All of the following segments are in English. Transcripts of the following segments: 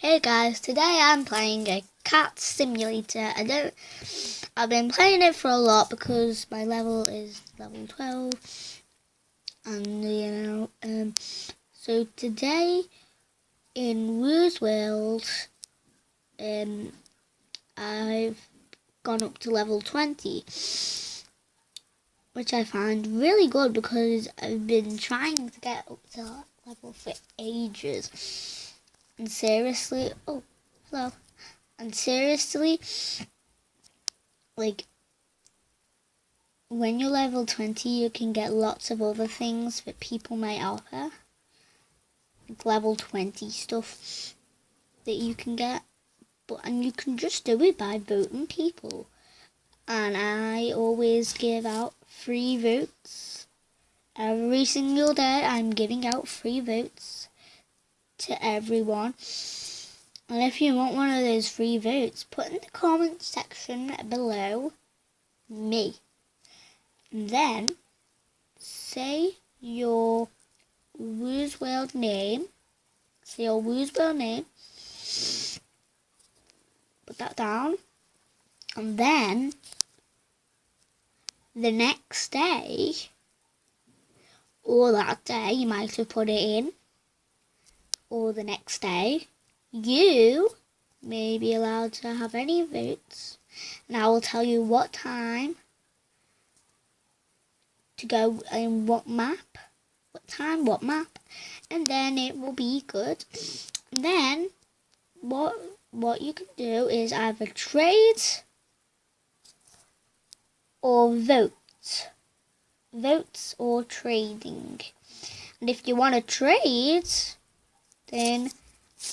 Hey guys, today I'm playing a cat simulator. I've been playing it for a lot because my level is level 12, and so today in Woo's World, I've gone up to level 20, which I find really good because I've been trying to get up to that level for ages. And seriously, like, when you're level 20, you can get lots of other things that people might offer. Like level 20 stuff that you can get. And you can just do it by voting people. And I always give out free votes. Every single day, I'm giving out free votes to everyone. And if you want one of those free votes, put in the comment section below me. And then say your Woo's World name. Say your Woo's World name. Put that down. And then the next day, or that day, you might have put it in, or the next day, you may be allowed to have any votes, and I will tell you what time to go and what map, and then it will be good. And then what you can do is either trade or votes or trading. And if you want to trade, then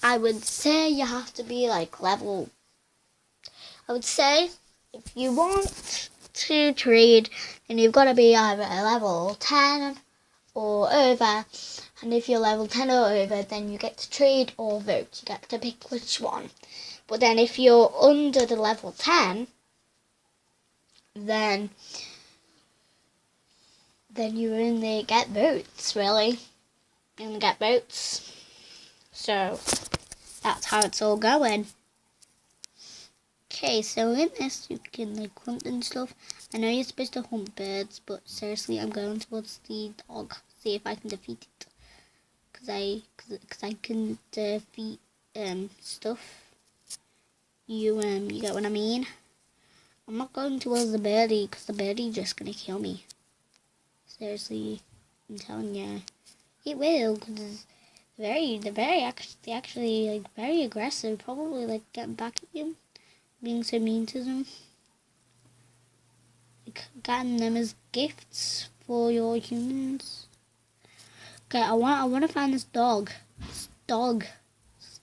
I would say you have to be like level. I would say if you want to trade, then you've got to be either level 10 or over. And if you're level 10 or over, then you get to trade or vote. You get to pick which one. But then if you're under the level 10, then you only get votes, really. You only get votes. So that's how it's all going. Okay, so in this you can like hunt and stuff. I know you're supposed to hunt birds, but seriously, I'm going towards the dog. See if I can defeat it. Cause I can defeat stuff. You get what I mean? I'm not going towards the birdie because the birdie just gonna kill me. Seriously, I'm telling you, it will. Cause they're actually like very aggressive. Probably like getting back at you, being so mean to them. Like getting them as gifts for your humans. Okay, I want to find this dog. Dogs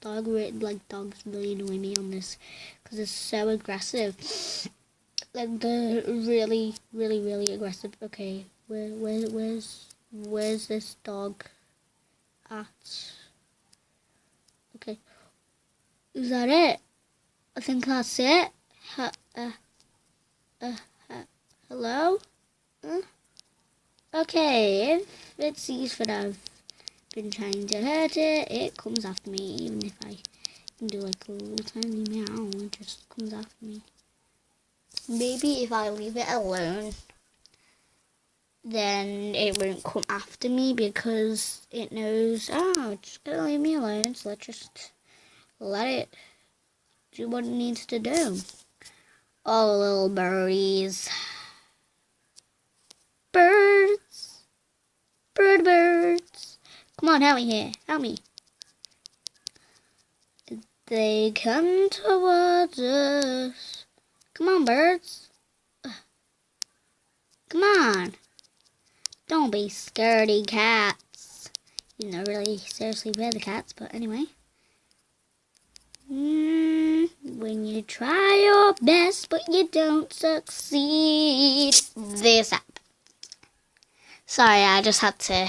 really annoy me on this because it's so aggressive. Like they're really, really, really aggressive. Okay, where's this dog at? Okay, is that it? I think that's it. Hello? Okay, if it sees that I've been trying to hurt it, it comes after me. Even if I can do like a little tiny meow, it just comes after me. Maybe if I leave it alone, then it won't come after me because it knows, it's just gonna leave me alone, so let's just let it do what it needs to do. Oh, little birdies. Birds. Come on, help me here. Help me. They come towards us. Come on, birds. Come on. Don't be scaredy cats. You know, really, seriously, we're the cats, but anyway. When you try your best, but you don't succeed. This up. Sorry, I just had to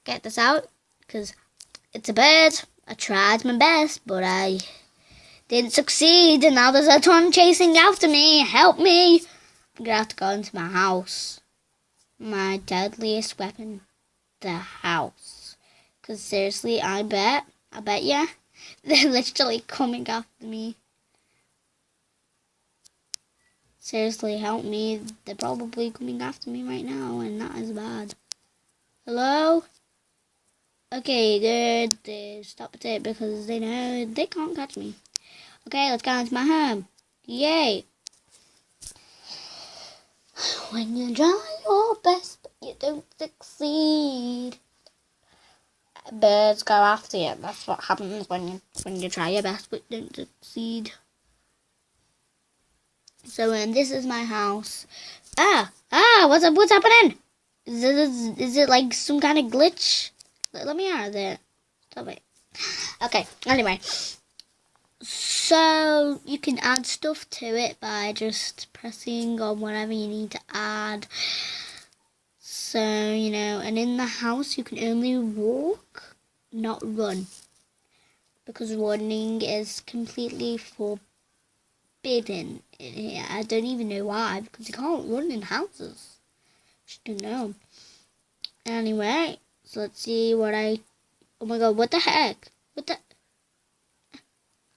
get this out because it's a bird. I tried my best, but I didn't succeed, and now there's a ton chasing after me. Help me! I'm gonna have to go into my house. My deadliest weapon, the house. Because seriously, I bet ya, They're literally coming after me. Seriously, help me. They're probably coming after me right now, and that is bad. Hello? Okay, good. They stopped it because they know they can't catch me. Okay, let's go into my home. Yay! When you try your best, but you don't succeed. Birds go after you. That's what happens when you try your best, but you don't succeed. So, this is my house. What's happening? Is it like some kind of glitch? Let me out of there. Stop it. Okay, anyway. So, you can add stuff to it by just pressing on whatever you need to add. So, and in the house you can only walk, not run. Because running is completely forbidden in here. I don't even know why, because you can't run in houses. Just don't know. Anyway, so let's see what oh my god, what the heck? I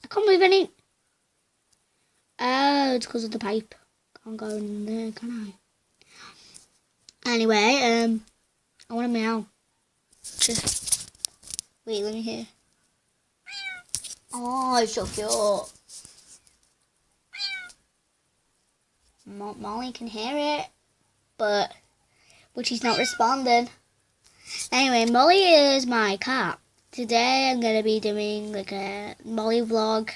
can't move any. Oh, it's because of the pipe. Can't go in there, can I? Anyway, I want a meow. Just wait, let me hear. Oh, it's so cute. Molly can hear it, but she's not responding. Anyway, Molly is my cat. Today I'm gonna be doing like a Molly vlog.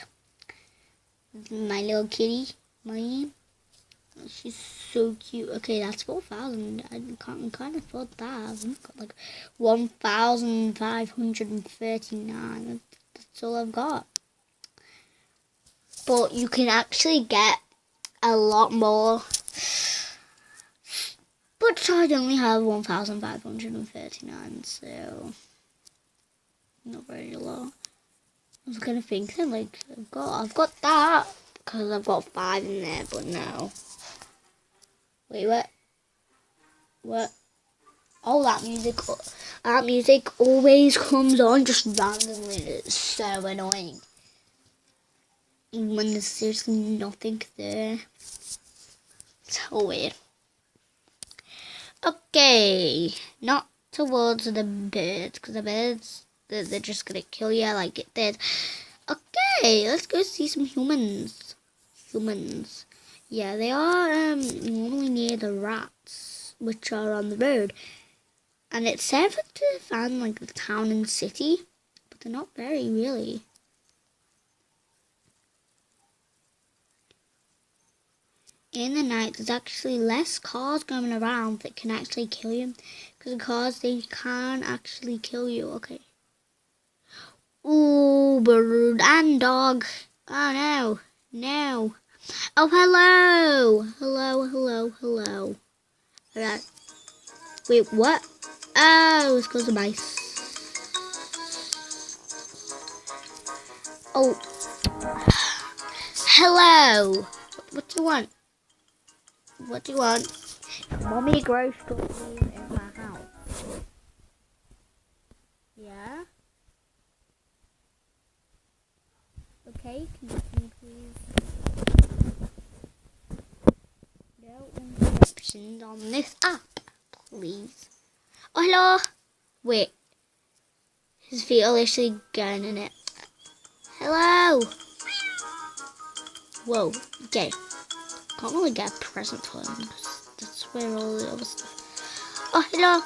My little kitty, Molly. She's so cute. Okay, that's 4,000. I can't afford that. I've got like 1,539. That's all I've got. But you can actually get a lot more. But I only have 1,539, so not very a lot. I was kind of thinking like I've got that because I've got 5 in there, but no. Wait, what? Oh, that music always comes on just randomly. It's so annoying. Even when there's seriously nothing there. So weird. Okay, not towards the birds, because the birds, they're just gonna kill you like it did. Okay, let's go see some humans. Yeah, they are normally near the rats, which are on the road. And it's safe to find like the town and city, but they're not very really. In the night, there's actually less cars going around that can actually kill you. Because the cars, they can't actually kill you. Okay. Ooh, bird and dog. Oh, no. No. Oh, hello. Hello. Alright. Wait, what? Oh, it's because of mice. Oh. Hello. What do you want? What do you want? Mommy grows strawberries in my house. Yeah? Okay, can you please? No interruptions on this app, please. Oh, hello. Wait. His feet are literally going in it. Hello. Whoa. Okay. Can't really get a present for him because that's where all the other stuff. Oh, hello.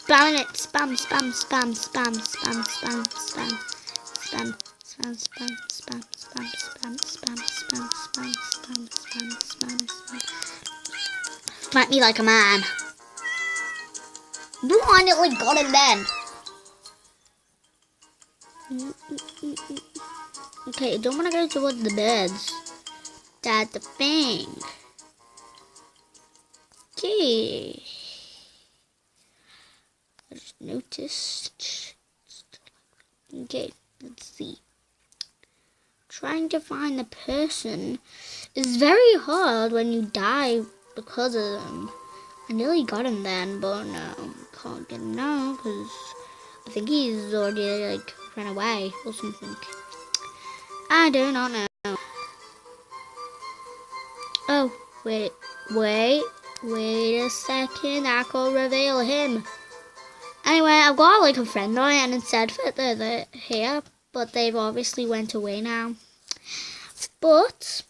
Spam it. Spam. Smack me like a man. You finally got him then. Okay, I don't want to go towards the beds. That's the thing. Okay. I just noticed. Okay, let's see. Trying to find the person is very hard when you die because of them. I nearly got him then, but no, can't get him now because I think he's already like ran away or something. I do not know. Oh, wait a second, I could reveal him. Anyway, I've got like a friend on it and it said that they're here, but they've obviously went away now. But,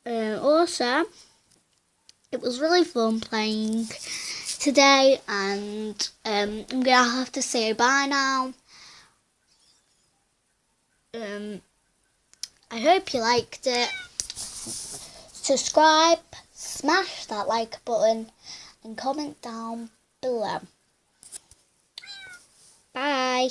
also, it was really fun playing today, and I'm gonna have to say bye now. I hope you liked it. Subscribe, smash that like button, and comment down below. Bye.